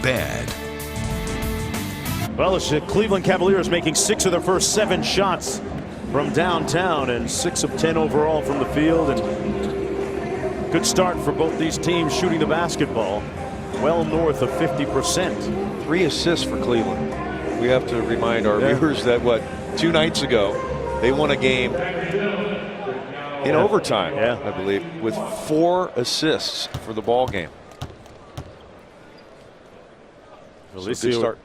bad. Well, the Cleveland Cavaliers making 6 of their first 7 shots from downtown and 6 of 10 overall from the field. And good start for both these teams shooting the basketball well north of 50%. 3 assists for Cleveland. We have to remind our viewers that 2 nights ago they won a game in overtime, I believe, with 4 assists for the ball game. Felicio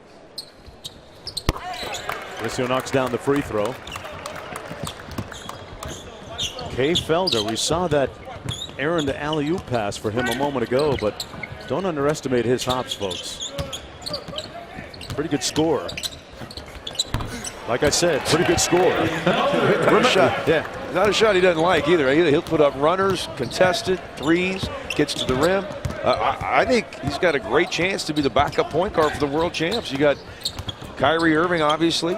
knocks down the free throw. Kay Felder, we saw that errant alley-oop pass for him a moment ago, but don't underestimate his hops, folks. Pretty good score. Like I said, pretty good score. Not a shot. Not a shot he doesn't like either. He'll put up runners, contested, threes, gets to the rim. I think he's got a great chance to be the backup point guard for the world champs. You got Kyrie Irving, obviously,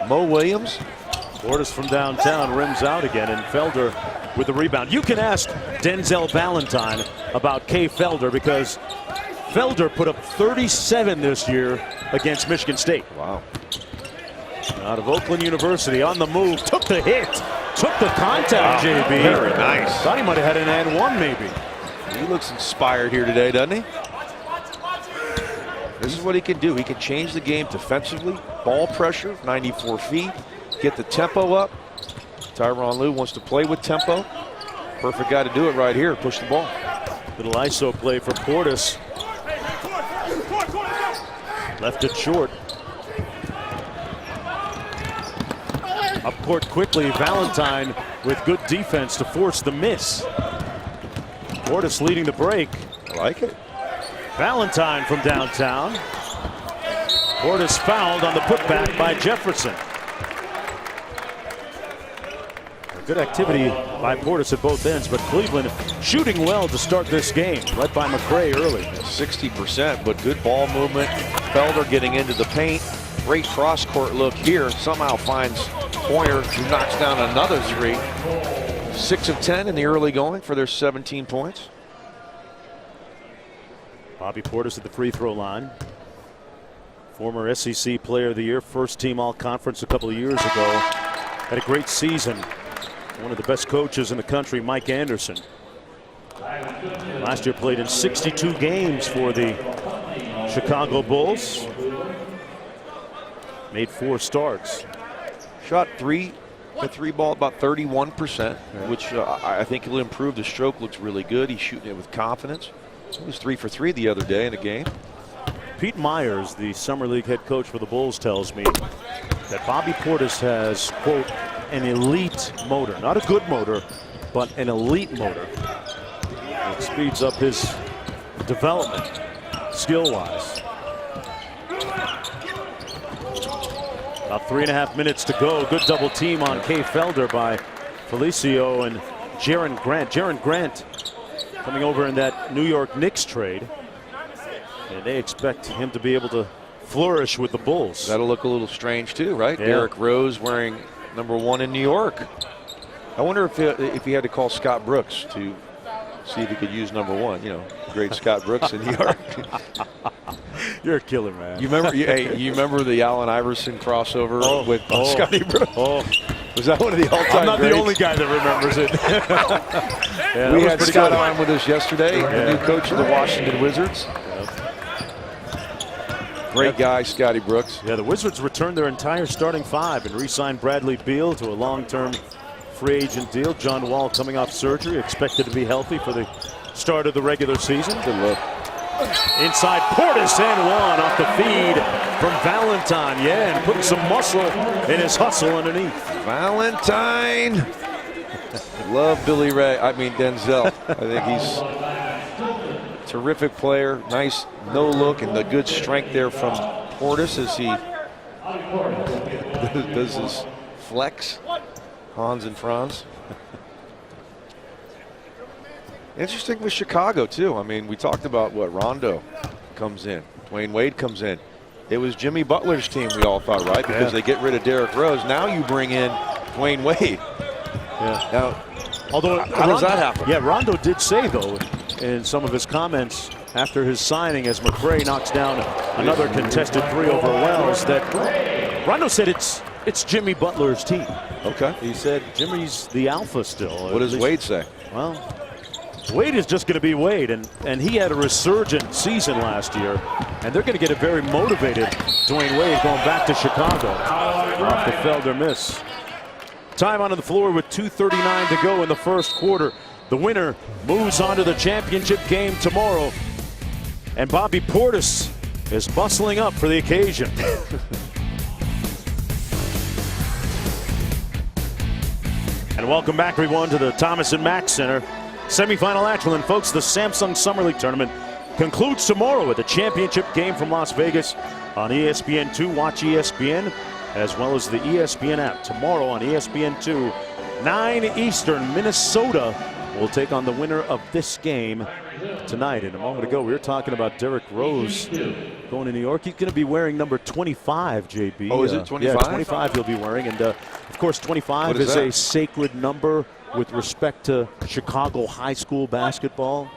Mo Williams. Portis from downtown rims out again, and Felder with the rebound. You can ask Denzel Valentine about Kay Felder, because Felder put up 37 this year against Michigan State. Wow. Out of Oakland University, on the move, took the hit, took the contact, JB. Very nice. Thought he might have had an and one maybe. He looks inspired here today, doesn't he? This is what he can do. He can change the game defensively, ball pressure, 94 feet, get the tempo up. Tyronn Lue wants to play with tempo. Perfect guy to do it right here, push the ball. Little ISO play for Portis. Left it short. Up court quickly, Valentine with good defense to force the miss. Portis leading the break. I like it. Valentine from downtown. Portis fouled on the putback by Jefferson. Good activity by Portis at both ends, but Cleveland shooting well to start this game, led by McRae early. 60%, but good ball movement. Felder getting into the paint. Great cross-court look here. Somehow finds Poyer, who knocks down another 3. 6 of 10 in the early going for their 17 points. Bobby Portis at the free throw line. Former SEC Player of the Year, first team All-Conference a couple of years ago. Had a great season. One of the best coaches in the country, Mike Anderson. Last year played in 62 games for the Chicago Bulls. Made 4 starts. Shot the 3 ball about 31%, which I think he'll improve. The stroke looks really good. He's shooting it with confidence. He was 3 for 3 the other day in a game. Pete Myers, the Summer League head coach for the Bulls, tells me that Bobby Portis has, quote, an elite motor. Not a good motor, but an elite motor. It speeds up his development, skill-wise. About 3.5 minutes to go. Good double team on Kay Felder by Felicio and Jaren Grant. Jaren Grant coming over in that New York Knicks trade. And they expect him to be able to flourish with the Bulls. That'll look a little strange too, right? Yeah. Derrick Rose wearing #1 in New York. I wonder if he had to call Scott Brooks to see if he could use #1. You know, great Scott Brooks in New York. You're a killer, man. You remember? You remember the Allen Iverson crossover with Scotty Brooks? Was that one of the all-time? I'm not greats? the only guy that remembers it. We had Scott on with us yesterday, the new coach of the Washington Wizards. Great guy, Scotty Brooks. Yeah, the Wizards returned their entire starting 5 and re-signed Bradley Beal to a long-term free agent deal. John Wall coming off surgery, expected to be healthy for the start of the regular season. Good look. Inside, Portis and one off the feed from Valentine. Yeah, and putting some muscle in his hustle underneath. Valentine. Love Billy Ray. I mean Denzel. I think he's a terrific player. Nice no look and the good strength there from Portis as he does his flex. Hans and Franz. Interesting with Chicago too. I mean, we talked about what Rondo comes in, Dwayne Wade comes in. It was Jimmy Butler's team, we all thought, right? Because they get rid of Derrick Rose. Now you bring in Dwayne Wade. Yeah. Now, although how does that happen? Yeah, Rondo did say though in some of his comments after his signing as McRae knocks down another contested three over Wells. That Rondo said it's Jimmy Butler's team. Okay. He said Jimmy's the alpha still. What does Wade say? Well, Wade is just going to be Wade, and he had a resurgent season last year, and they're going to get a very motivated Dwayne Wade going back to Chicago off the Felder miss. Time onto the floor with 2:39 to go in the first quarter. The winner moves on to the championship game tomorrow, and Bobby Portis is bustling up for the occasion. And welcome back, everyone, to the Thomas and Mack Center. Semifinal action, and folks, the Samsung Summer League Tournament concludes tomorrow with a championship game from Las Vegas on ESPN2. Watch ESPN as well as the ESPN app. Tomorrow on ESPN2, 9 Eastern, Minnesota will take on the winner of this game tonight. And a moment ago, we were talking about Derrick Rose going to New York. He's going to be wearing number 25, JB. Oh, is it 25? Yeah, 25 he'll be wearing. And, of course, 25 is a sacred number with respect to Chicago high school basketball.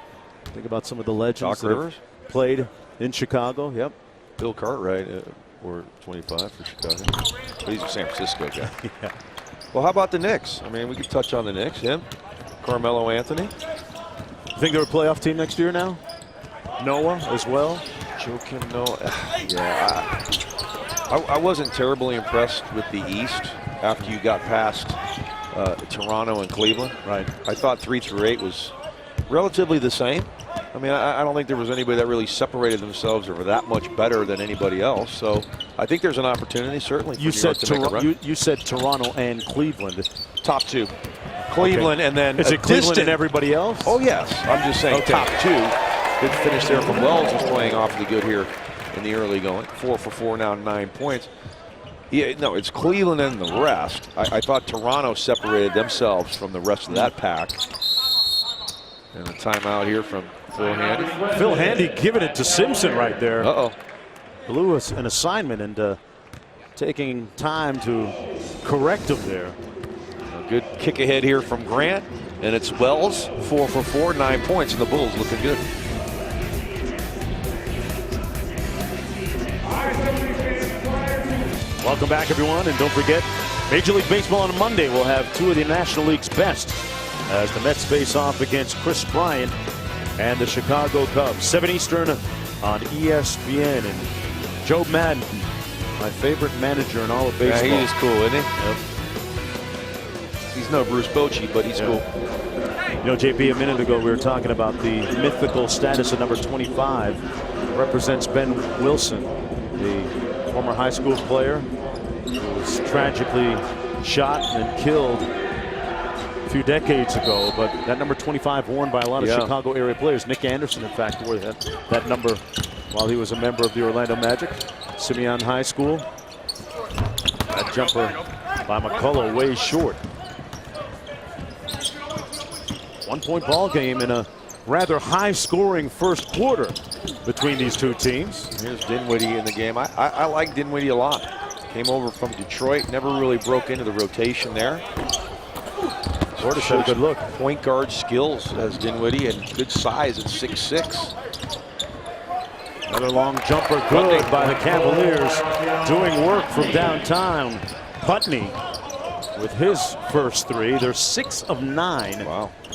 Think about some of the legends that have played in Chicago. Yep. Bill Cartwright wore 25 for Chicago. But he's a San Francisco guy. Yeah. Well, how about the Knicks? I mean, we could touch on the Knicks. Him, Carmelo Anthony. You think they're a playoff team next year now? Noah as well? Joakim Noah. Yeah. I wasn't terribly impressed with the East after you got past Toronto and Cleveland. Right. I thought 3 through 8 was relatively the same. I mean, I don't think there was anybody that really separated themselves or were that much better than anybody else. So I think there's an opportunity, certainly, for New York to make a run. You said Toronto and Cleveland. Top 2. Cleveland, and then is it Cleveland and everybody else? Oh, yes. I'm just saying top 2. Good finish there from Wells, who's playing awfully good here in the early going. 4 for 4 now, 9 points. Yeah, no, it's Cleveland and the rest. I thought Toronto separated themselves from the rest of that pack. And a timeout here from Phil Handy. Phil Handy giving it to Simpson right there. Uh-oh. Blew us an assignment and taking time to correct him there. A good kick ahead here from Grant. And it's Wells, 4 for 4, 9 points, and the Bulls looking good. Welcome back, everyone, and don't forget, Major League Baseball on Monday will have 2 of the National League's best as the Mets face off against Chris Bryant and the Chicago Cubs. 7 Eastern on ESPN. And Joe Madden, my favorite manager in all of baseball. Yeah, he is cool, isn't he? Yep. He's no Bruce Bochy, but he's cool. You know, JP, a minute ago we were talking about the mythical status of number 25. Represents Ben Wilson, the former high school player who was tragically shot and killed a few decades ago. But that number 25 worn by a lot of Chicago area players. Nick Anderson, in fact, wore that number while he was a member of the Orlando Magic. Simeon High School. That jumper by McCullough way short. 1-point ball game in a rather high-scoring first quarter between these two teams. Here's Dinwiddie in the game. I like Dinwiddie a lot. Came over from Detroit, never really broke into the rotation there. Sort of shows good look. Point guard skills as Dinwiddie and good size at 6'6". Another long jumper, good by the Cavaliers. Doing work from downtown. Putney with his first 3. They're 6 of 9. Wow.